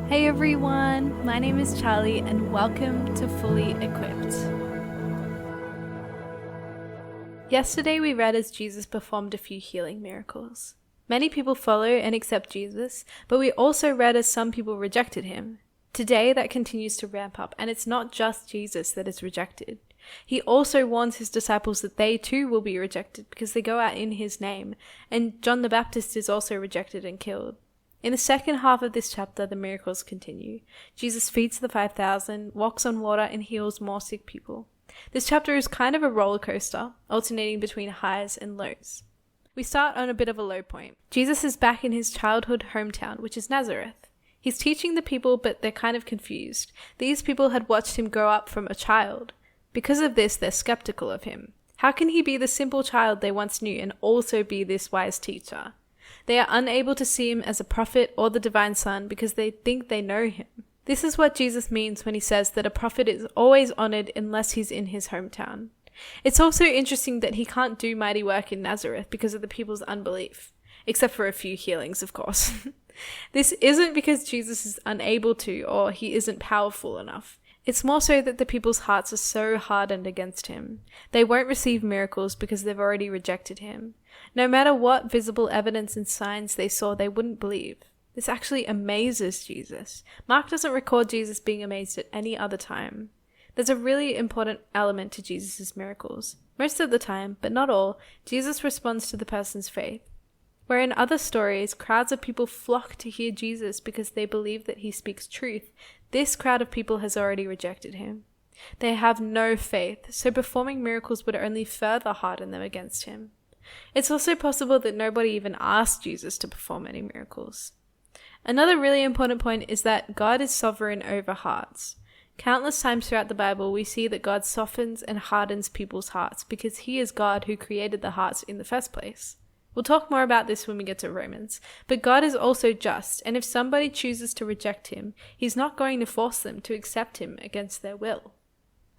Hey everyone, my name is Charlie and welcome to Fully Equipped. Yesterday we read as Jesus performed a few healing miracles. Many people follow and accept Jesus, but we also read as some people rejected him. Today that continues to ramp up, and it's not just Jesus that is rejected. He also warns his disciples that they too will be rejected because they go out in his name, and John the Baptist is also rejected and killed. In the second half of this chapter, the miracles continue. Jesus feeds the 5,000, walks on water, and heals more sick people. This chapter is kind of a roller coaster, alternating between highs and lows. We start on a bit of a low point. Jesus is back in his childhood hometown, which is Nazareth. He's teaching the people, but they're kind of confused. These people had watched him grow up from a child. Because of this, they're skeptical of him. How can he be the simple child they once knew and also be this wise teacher? They are unable to see him as a prophet or the divine son because they think they know him. This is what Jesus means when he says that a prophet is always honored unless he's in his hometown. It's also interesting that he can't do mighty work in Nazareth because of the people's unbelief, except for a few healings, of course. This isn't because Jesus is unable to or he isn't powerful enough. It's more so that the people's hearts are so hardened against him. They won't receive miracles because they've already rejected him. No matter what visible evidence and signs they saw, they wouldn't believe. This actually amazes Jesus. Mark doesn't record Jesus being amazed at any other time. There's a really important element to Jesus' miracles. Most of the time, but not all, Jesus responds to the person's faith. Where in other stories, crowds of people flock to hear Jesus because they believe that he speaks truth, this crowd of people has already rejected him. They have no faith, so performing miracles would only further harden them against him. It's also possible that nobody even asked Jesus to perform any miracles. Another really important point is that God is sovereign over hearts. Countless times throughout the Bible, we see that God softens and hardens people's hearts because he is God who created the hearts in the first place. We'll talk more about this when we get to Romans, but God is also just, and if somebody chooses to reject him, he's not going to force them to accept him against their will.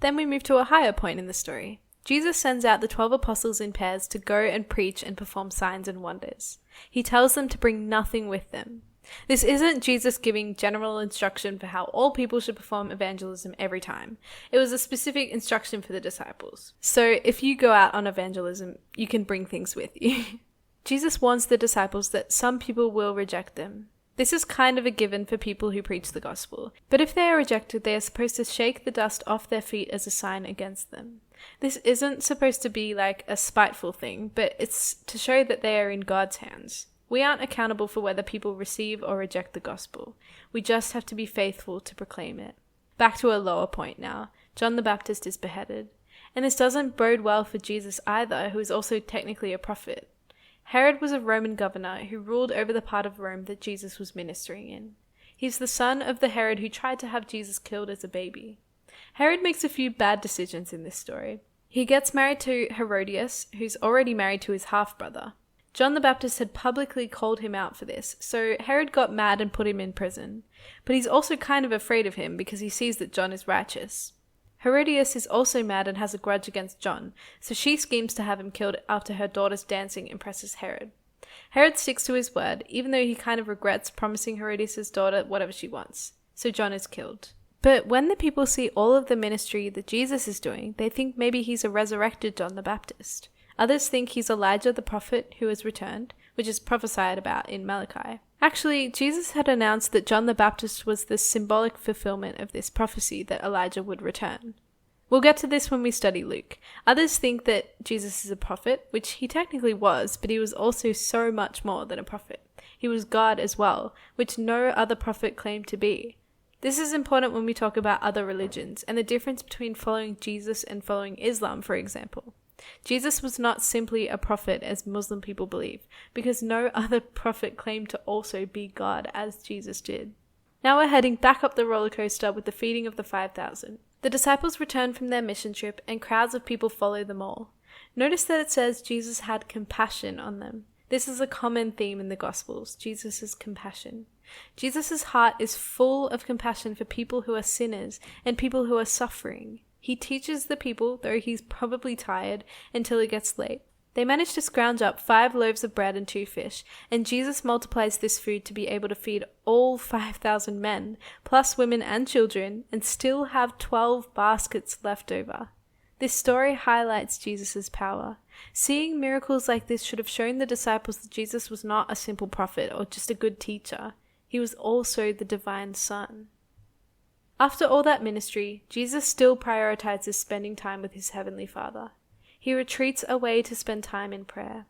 Then we move to a higher point in the story. Jesus sends out the 12 apostles in pairs to go and preach and perform signs and wonders. He tells them to bring nothing with them. This isn't Jesus giving general instruction for how all people should perform evangelism every time. It was a specific instruction for the disciples. So if you go out on evangelism, you can bring things with you. Jesus warns the disciples that some people will reject them. This is kind of a given for people who preach the gospel, but if they are rejected, they are supposed to shake the dust off their feet as a sign against them. This isn't supposed to be like a spiteful thing, but it's to show that they are in God's hands. We aren't accountable for whether people receive or reject the gospel. We just have to be faithful to proclaim it. Back to a lower point now. John the Baptist is beheaded. And this doesn't bode well for Jesus either, who is also technically a prophet. Herod was a Roman governor who ruled over the part of Rome that Jesus was ministering in. He's the son of the Herod who tried to have Jesus killed as a baby. Herod makes a few bad decisions in this story. He gets married to Herodias, who's already married to his half-brother. John the Baptist had publicly called him out for this, so Herod got mad and put him in prison. But he's also kind of afraid of him because he sees that John is righteous. Herodias is also mad and has a grudge against John, so she schemes to have him killed after her daughter's dancing impresses Herod. Herod sticks to his word, even though he kind of regrets promising Herodias' daughter whatever she wants, so John is killed. But when the people see all of the ministry that Jesus is doing, they think maybe he's a resurrected John the Baptist. Others think he's Elijah the prophet who has returned, which is prophesied about in Malachi. Actually, Jesus had announced that John the Baptist was the symbolic fulfillment of this prophecy that Elijah would return. We'll get to this when we study Luke. Others think that Jesus is a prophet, which he technically was, but he was also so much more than a prophet. He was God as well, which no other prophet claimed to be. This is important when we talk about other religions and the difference between following Jesus and following Islam, for example. Jesus was not simply a prophet as Muslim people believe, because no other prophet claimed to also be God as Jesus did. Now we're heading back up the roller coaster with the feeding of the 5,000. The disciples return from their mission trip and crowds of people follow them all. Notice that it says Jesus had compassion on them. This is a common theme in the Gospels, Jesus' compassion. Jesus' heart is full of compassion for people who are sinners and people who are suffering. He teaches the people, though he's probably tired, until it gets late. They manage to scrounge up 5 loaves of bread and 2 fish, and Jesus multiplies this food to be able to feed all 5,000 men, plus women and children, and still have 12 baskets left over. This story highlights Jesus' power. Seeing miracles like this should have shown the disciples that Jesus was not a simple prophet or just a good teacher. He was also the divine Son. After all that ministry, Jesus still prioritizes spending time with his heavenly Father. He retreats away to spend time in prayer.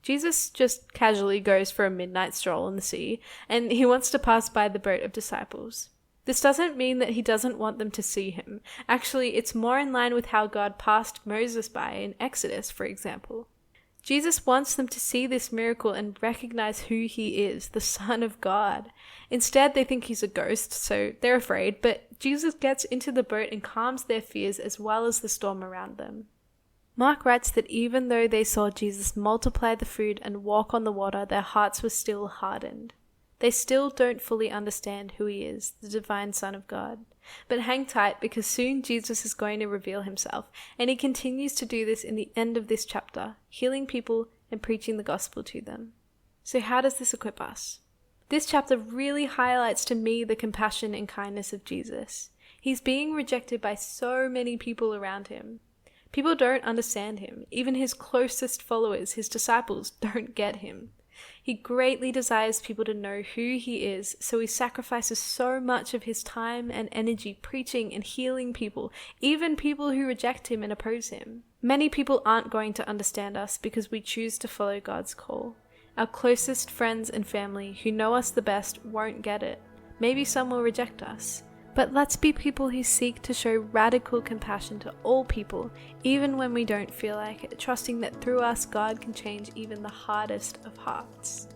Jesus just casually goes for a midnight stroll on the sea, and he wants to pass by the boat of disciples. This doesn't mean that he doesn't want them to see him. Actually, it's more in line with how God passed Moses by in Exodus, for example. Jesus wants them to see this miracle and recognize who he is, the Son of God. Instead, they think he's a ghost, so they're afraid, but Jesus gets into the boat and calms their fears as well as the storm around them. Mark writes that even though they saw Jesus multiply the food and walk on the water, their hearts were still hardened. They still don't fully understand who he is, the divine Son of God. But hang tight, because soon Jesus is going to reveal himself, and he continues to do this in the end of this chapter, healing people and preaching the gospel to them. So how does this equip us? This chapter really highlights to me the compassion and kindness of Jesus. He's being rejected by so many people around him. People don't understand him. Even his closest followers, his disciples, don't get him. He greatly desires people to know who he is, so he sacrifices so much of his time and energy preaching and healing people, even people who reject him and oppose him. Many people aren't going to understand us because we choose to follow God's call. Our closest friends and family who know us the best won't get it. Maybe some will reject us. But let's be people who seek to show radical compassion to all people, even when we don't feel like it, trusting that through us God can change even the hardest of hearts.